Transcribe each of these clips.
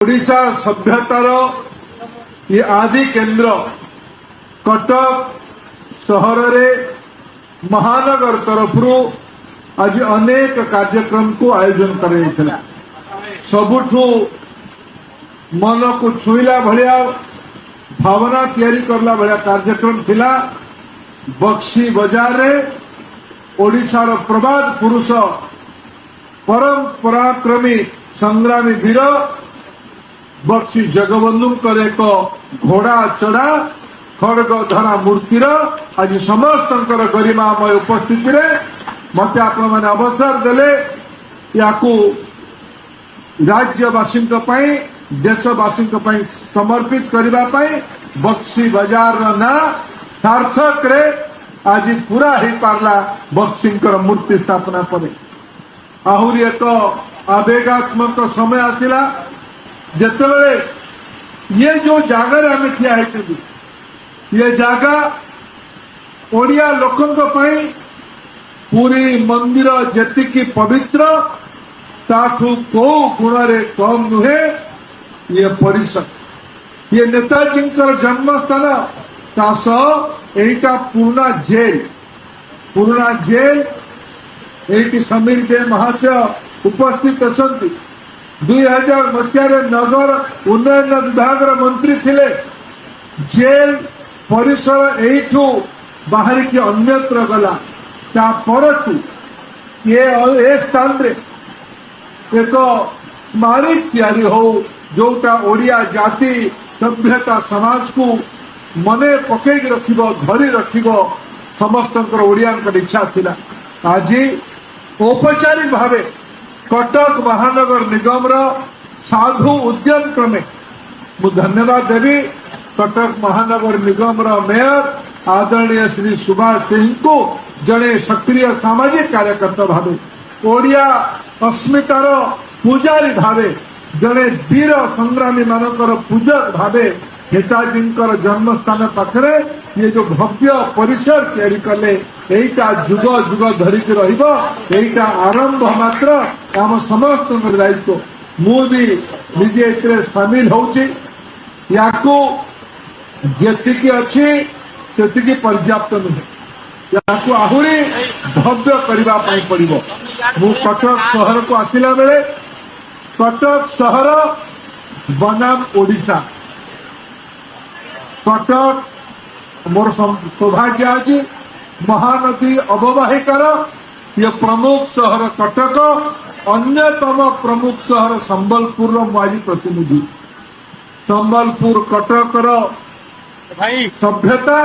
ओडिशा सभ्यतार ये आदि केन्द्र कटक सहर रे महानगर तरफ आज अनेक कार्यक्रम को आयोजन कर सबुठू मन को छुईला भलिया भावना तैयारी करला भलिया कार्यक्रम थिला। बक्सी बाजार रे ओडिशार प्रबाद पुरुष परम पराक्रमी संग्रामी वीर बक्सी जगबंधु एक घोड़ा चढ़ा खड़ग धरा मूर्तिर आज समस्त गरिमामय उपस्थिति रे मते आपण माने अवसर देले या राज्यवासी देशवासी समर्पित करने बक्सी बाजार ना सार्थक रे आज पूरा हो पारला। बक्सी मूर्ति स्थापना पर आहरी एक आवेगात्मक समय आसिला जितेबले ये जो जगार आम ठिया ये जगह ओडिया लोकंक पई पूरी मंदिर जेतिकी पवित्र ताठू को गुण रे कम नुहे। ये परिसर ये नेताजी जन्मस्थान तास एटा पुराना जेल एटी समीर दे महाशय उपस्थित अछंती। 2000 मसीह नगर उन्नयन विभाग मंत्री थिले। जेल परिसर एठू बाहर की अन्यत्र गला ता परठू ये स्थान रे एक स्मारक तैयारी हो जोटा ओडिया जाति सभ्यता समाज को मने पकई रखिबो धरी रखिबो समस्त ओडिया इच्छा थिला। आज औपचारिक भावे कटक महानगर निगम साधु उद्यम क्रमे मु धन्यवाद देवी कटक महानगर निगम मेयर आदरणीय श्री सुभाष सिंह को जड़े सक्रिय सामाजिक कार्यकर्ता भावे ओडिया अस्मितार पूजारी भावे जड़े वीर संग्रामी मानकर पूजक भावे नेताजी जन्मस्थान पाखरे ये जो भव्य परिसर तैयारी कले एटा जुग जुग धरिक रहीटा आरंभ मात्र आम समस्त दायित्व मु भी निजे एते सामिल होची। याकू जेतिकी अच्छी सेतिकी पर्याप्त नुहे याकू आहुरी भव्य करबा पई पड़िबो। मु कटक शहर को आसिला बेले कटक शहर बनाम ओडिशा कटक मोर सौभाग्य आज महानदी अववाहिकार ये प्रमुख शहर कटक अन्यतम प्रमुख शहर संबलपुर आज प्रतिनिधि संबलपुर कटक सभ्यता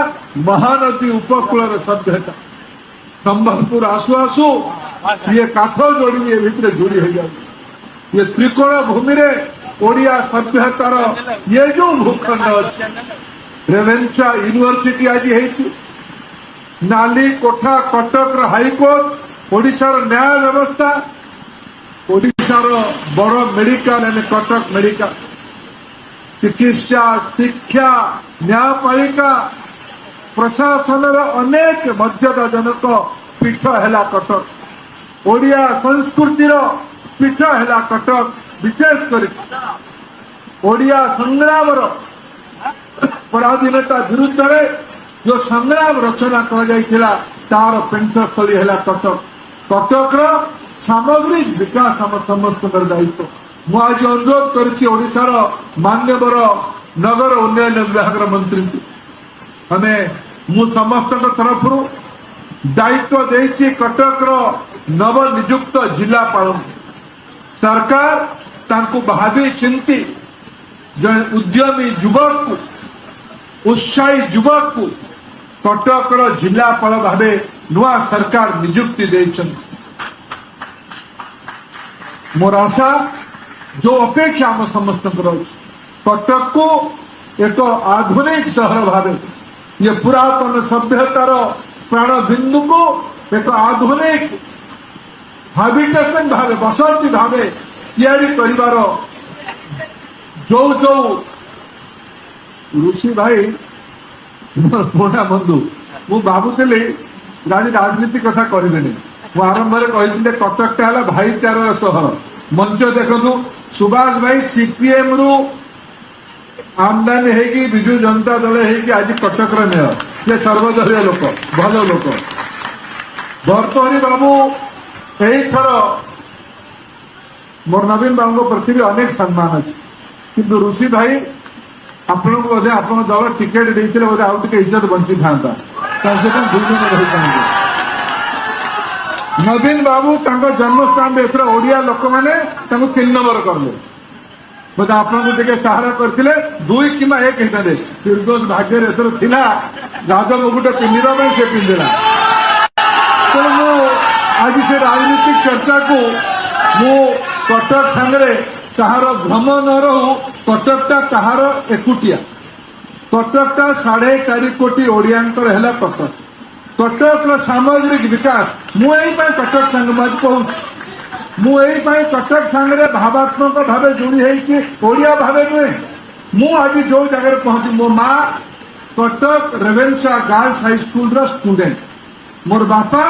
महानदी उपकूल सभ्यता संबलपुर आसु आसु ये काठ जोड़ी ये भितर जोड़ी हो जाए ये त्रिकोण भूमि रे ओडिया सभ्यतार ये जो भूखंड अच्छे रेवेन्सा यूनिवर्सिटी आज है नाली कोठा कटक हाईकोर्ट ओडिशार न्याय व्यवस्था ओडिशार बड़ मेडिकल कटक मेडिकल चिकित्सा शिक्षा न्यायपालिका प्रशासन अनेक मर्यादाजनक पीठ है कटक ओडिया संस्कृतिर पीठ है कटक विशेषकर ओडिया संग्राम पराधीनता विरुद्ध रे जो संग्राम रचना करा तार पेंठस्थली है कटक कटक सामग्रिक विकास आम समस्त दायित्व मु आज अनुरोध करशार मान्यवर नगर उन्नयन विभाग मंत्री हमें मु समस्त तरफ दायित्व देती कटक नवनियुक्त जिलापाल सरकार तांको भावी चिंती जन उद्यमी युवक को उत्साही युवक को कटक जिलापाल भावे नुआ सरकार नियुक्ति देछन। मोर आशा जो अपेक्षा हम समस्त कटक को एक आधुनिक शहर भावे ये पुरातन सभ्यतार प्राण बिंदु को एक आधुनिक हैबिटेशन भावे बसती भावे तैयारी करिवार जो जो ऋषि भाई पुणा बंधु मु भावुली राजनीति कथा करें आरंभ में कही कटकटा है भाईचार सहर मंच देखु सुभाष भाई सीपीएम रु आमदानी है विजु जनता दल है आज कटक मेयर से सर्वदलीय लोक भल लोक भर्तहरी बाबू यही थर मोर नवीन बाबू प्रति भी अनेक सम्मान अच्छे किंतु ऋषि भाई आपण को बोधे आप दल टिकेट देते बोधे आउ टे इज्जत बंची था नवीन बाबू जन्मस्थान एथर ओडिया लोक मैंने 3 नंबर करले बोधे आपको सहारा करते 2 किंवा 1 हिसाब निर्दोष भाग्य एथर थिला राजमुकुट पिंधि से पिंधिला तेणु आज से राजनीतिक चर्चा को मु कटक सांगे कहार भ्रम न रहू कटकटा कहार एकुटिया कटकटा 4.5 कोटी ओडियांकर है कटक कटक सामग्रिक विकास मुझे कटक सांगे मुझे कटक सांगे भावात्मक भाव जोड़ी ओडिया भाव नुहे मुझे जो जगह पहुंची मो माँ Cuttack Ravenshaw girls high school student मोर बापा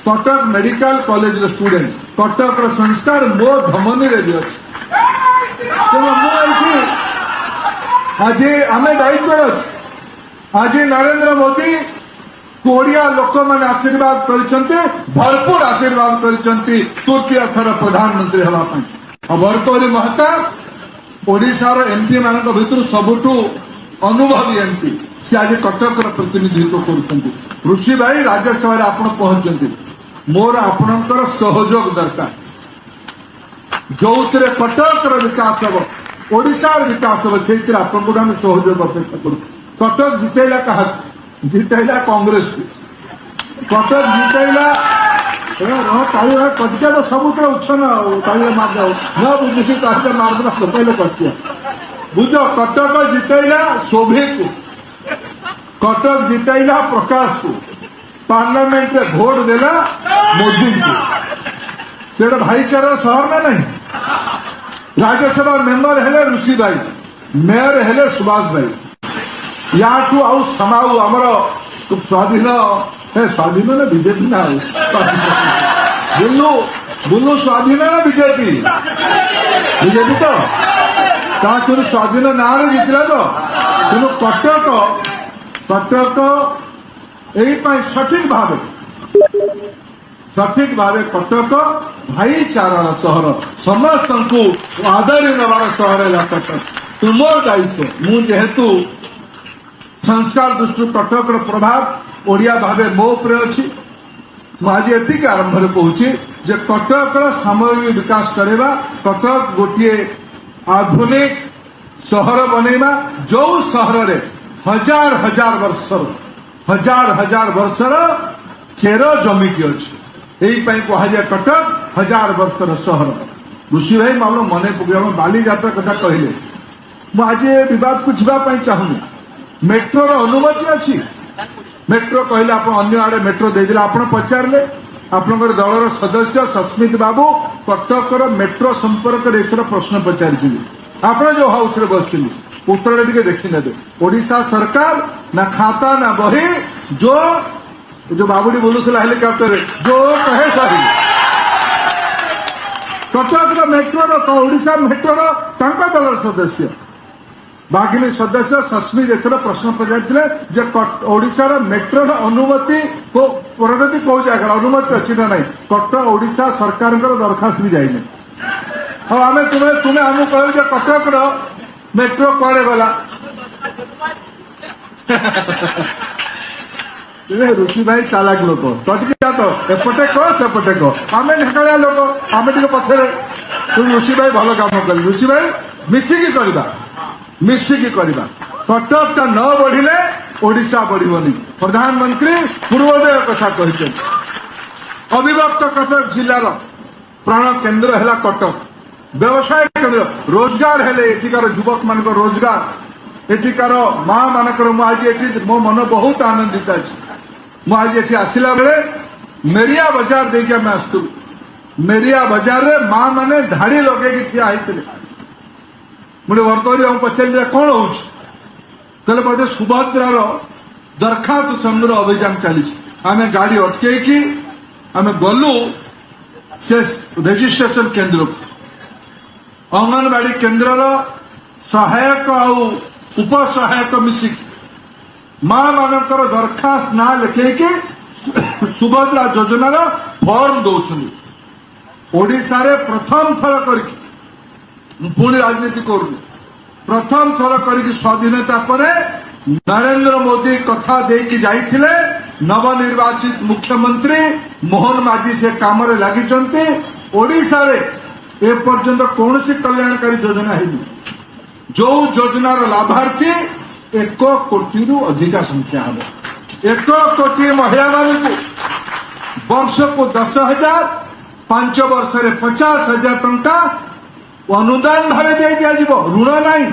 Cuttack medical college student Cuttack संस्कार मो धमनी रे भी तेणु आज आम दायित्व आज नरेंद्र मोदी ओडिया लोक मैंने आशीर्वाद कर भरपूर आशीर्वाद कर तृतीय थर प्रधानमंत्री हवाई भर्तहरी महताब ओडिशार एमपी मान भर सबुठ अनुभवी एमपी सी आज कटक प्रतिनिधित्व कर ऋषि भाई राज्यसभा आप पहुंचते मोर आपणकर सहयोग दरकार जो कटक विकास हम ओडिशार विकास हम से आपको आम सहयोग अपेक्षा करूँ कटक जितेला क्या जितेला कांग्रेस कटक जितेला कटिया तो सब उच्छन मार न बुझी मारदेला पकड़े कटिया बुझ कटक जितेला शोभी को कटक जितेला प्रकाश को पार्लियामेंट में भोट देला मोदी को भाईचारा शहर में नहीं राज्यसभा मेंबर हेले ऋषि भाई मेयर हेले सुभाष भाई या समाऊ आमर स्वाधीन स्वाधीन ना बीजेपी ना बुलू बुलू स्वाधीन ना बीजेपी बीजेपी तो स्वाधीन ना जितला तो तेणु कटक कटक यही सठिक भाव कटक भाईचारार सहर समस्त को आदरी नवार सहर है कटक तुमर दायित्व मुझेतु संस्कार दृष्टि कटक प्रभाव ओडिया भावे मो उपरे अच्छी आज एति आरंभ कहूँ जे कटक सामूहिक विकास करवा कटक गोटे आधुनिक सहर बनैबा जो सहर रे हजार हजार वर्षर चेर जमिकी अच्छी यही कहुए कटक 1000 वर्षर सहर ऋषि भाई मामला मन पकड़ बाली यात्रा कथा कहले मुझे विवाद को जावाई चाहूनी मेट्रोर अनुमति अच्छी मेट्रो कहले आप अन्य आड़े मेट्रो देदेले आप पचारे आपंकर दलर सदस्य सस्मित बाबू कटकर मेट्रो संपर्क में एथर प्रश्न पचारि आप जो हाउस रे बस उत्तर टे देखी ने ओडिशा सरकार ना खाता ना बही जो बाबुड़ी बोलूला हेलिकप्टर जो कहे सारी कटक मेट्रोर ओडिशा मेट्रोर दलर सदस्य बाघिनी सदस्य सस्मित एथर प्रश्न पचारे ओडिशार मेट्रोर अनुमति को प्रगति कौ जगह अनुमति अच्छी ना नहीं कटक ओडिशा सरकार दरखास्त भी जाइए आम तुम्हें आमको कह कटक मेट्रो कड़े गला ऋषि भाई चालाक लोक तो एपटे कह सेपटे कह आम ढेकाया लोक आम टे पछरे ऋषि भाई भल काम कर ऋषि भाई मिसिकी करवा कटकटा न बढ़िले ओडिशा बढ़नी प्रधानमंत्री पूर्वोदय कथा कहते अविभक्त कटक जिलार प्राण केन्द्र है कटक व्यवसाय केन्द्र रोजगार हेले एठिकार युवक मान रोजगार एठिकार माँ मानकर मो मन बहुत आनंदित अच्छी मुझे आसला बेले मेरिया बजार देखिए आम आसू मेरिया बजार रे माँ माने धाड़ी लगे ठिया होते मुझे वर्तमान हम पचारे कौन हो बोधे सुभद्रार दरखास्त संग्रह अभियान चली आम गाड़ी अटकई आम गलु से रेजिस्ट्रेशन केन्द्र अंगनवाड़ी केन्द्र सहायक आउ उपसहायक मिसिक मां मानकर दरखास्त ना लिखे सुभद्रा योजनार फॉर्म दौरान ओडिशा रे प्रथम थर करके पुणी राजनीति करूनी प्रथम थर करके स्वाधीनता पर नरेंद्र मोदी कथा देकी जाइथिले नवनिर्वाचित मुख्यमंत्री मोहन माझी से काम रे लागिचंते ओडिशा रे ए पर्यंत कौन सी कल्याणकारी योजना है जो योजनार लाभार्थी 1 कोटी रु अधिक संख्या हम 1 कोटी महिला मान वर्ष को 10,000 5 वर्ष रे 50,000 टंका अनुदान भारे दे दिया ऋण नहीं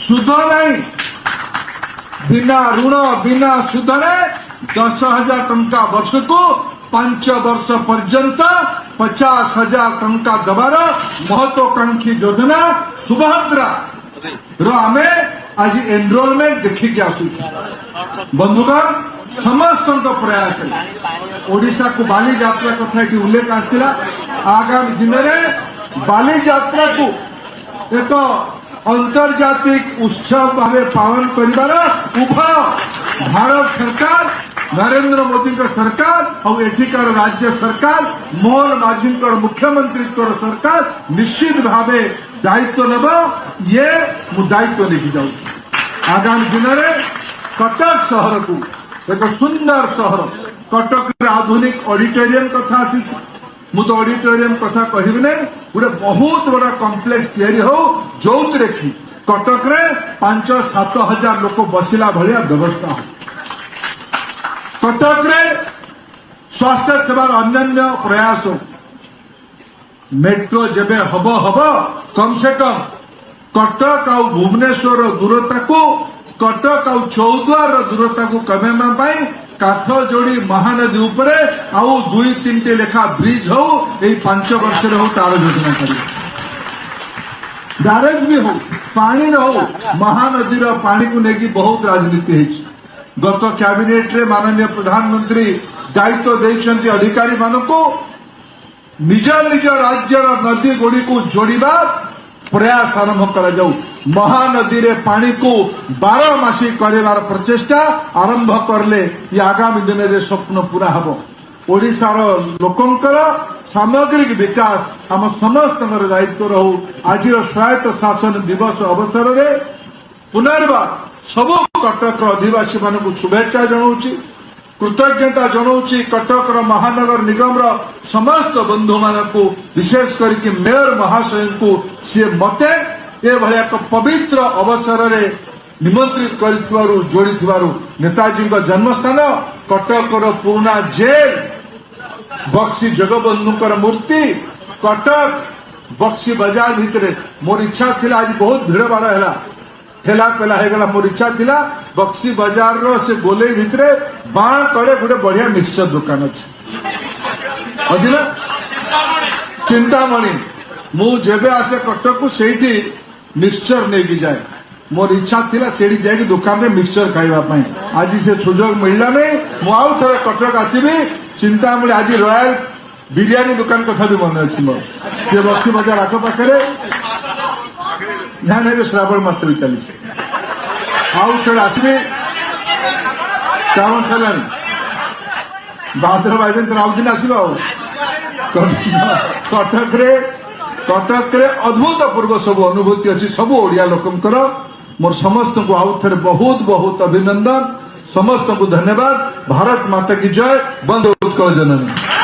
सुध नहीं बिना ऋण बिना सुध रे 10,000 टंका वर्ष को 5 वर्ष पर्यंत 50,000 टंका दबार महत्वाकांक्षी योजना सुभद्रा आमे आज एनरोलमेंट देखिक आसु बंधुगण समस्त प्रयास ओडिशा को बाली यात्रा कथा ये उल्लेख आसला आगामी दिन में बाली यात्रा को एक अंतर्जातिक उत्सव भाव पालन कर उभय भारत सरकार नरेंद्र मोदी सरकार और एठिकार राज्य सरकार मोहन माझी मुख्यमंत्री सरकार निश्चित भाव दायित्व नब ये दायित्व लेके जाऊँ आगामी दिन में कटक सहर को एक सुंदर सहर कटक आधुनिक ऑडिटोरियम कथा आसी मु तो ऑडिटोरियम कथा कहबी नहीं गोटे बहुत बड़ा कॉम्प्लेक्स तैयारी हो जो कटक रे 5-7 हजार लोक बसिला भलिया व्यवस्था हो कटक रे स्वास्थ्य सेवार अन्य प्रयास हो मेट्रो जेबे हब कम से कम कटक आ भुवनेश्वर दूरता को कटक आ चौद्वार दूरता को कमेमा पाई काठ जोड़ी महानदी उपरे आउ 2-3 लेखा ब्रिज हो 5 वर्ष हो तार योजना कर डायरेक्ट भी हो पानी न हो महानदी पानी को लेकिन बहुत राजनीति है गत कैबिनेट रे माननीय प्रधानमंत्री दायित्व देइछन्ति अधिकारी मानको निज निज राज्य नदी गुड़ी को जोड़वा प्रयास आरंभ करा जाऊ महानदी रे पानी को 12 मासी करार प्रचेष्टा आरंभ करले ये आगामी दिन में स्वप्न पूरा हब ओडिशार लोकंकर सामग्रिक विकास आम समस्त दायित्व रहू आज स्वायत्त शासन दिवस अवसर में पुनर्बार सब कटक अधिवासी मान शुभेच्छा जनाऊँ कृतज्ञता जनाऊँ कटक महानगर निगम समस्त बंधु मान को विशेष करके मेयर महाशय को सी मते ये भाया एक पवित्र अवसर रे निमंत्रित कर जोड़ी नेताजी जन्मस्थान कटक पुराना जेल बक्सी जगबंधु मूर्ति कटक बक्सी बाजार भितर मोर इच्छा थिला आज बहुत भीड़ भाड़ है ठेला पेला होगा मोर इच्छा थिला बक्सी बाजार रो से गोले भितर बाँ कड़े गोटे बढ़िया मिक्सचर दुकान अच्छी ना चिंतामणि मु जेबे आसे कटक को सेठी मिक्सचर नहीं की जाए मोर इच्छा थिला सेठी जाए दुकान में मिक्सचर खाइबा आज से सुजोग मिलला नहीं मु आउ थरे कटक आसीबी चिंतामणि आज रॉयल बिरियानी दुकान कथा भी मन अच्छी मोर से बक्सी बाजार आख पाखे ना नहीं श्रावण मास भी चली आउ थे आसबे काम खेलानी भाद्र बाजन आउ दिन आसब कटक रे अभूतपूर्व सब अनुभूति अच्छी सब ओडिया लोकंकर मोर समस्त को आउ थे बहुत बहुत अभिनंदन समस्त को धन्यवाद भारत माता की जय बंदे उत्कल जननी।